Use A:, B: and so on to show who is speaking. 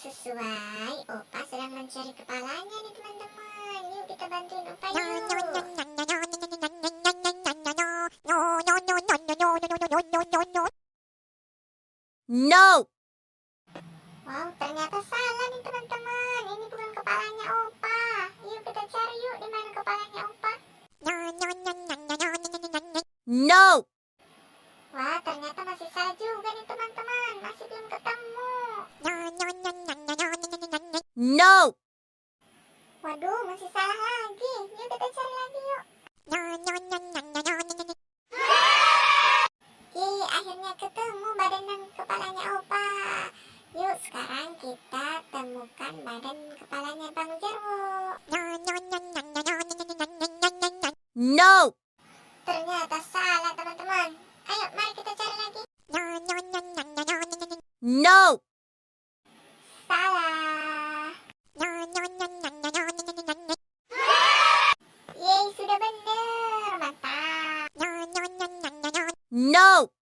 A: sesuai. Opa sedang mencari kepalanya nih teman-teman. Yuk kita bantuin Opa yuk.
B: No!
A: Wow, ternyata salah nih teman-teman. Ini bukan kepalanya Opa. Yuk kita cari yuk di mana kepalanya Opa.
B: No!
A: Wah, ternyata masih salah juga nih teman-teman. Masih belum ketemu.
B: No!
A: Waduh, masih salah lagi. Yuk kita cari lagi yuk. Ih, akhirnya ketemu badan dan kepalanya Opa. Yuk, sekarang kita temukan badan kepalanya Bang Jarwo.
B: No!
A: Ternyata salah teman-teman. Ayo, mari kita cari lagi.
B: No!
A: Salah. Yeay, sudah benar. Mantap.
B: No!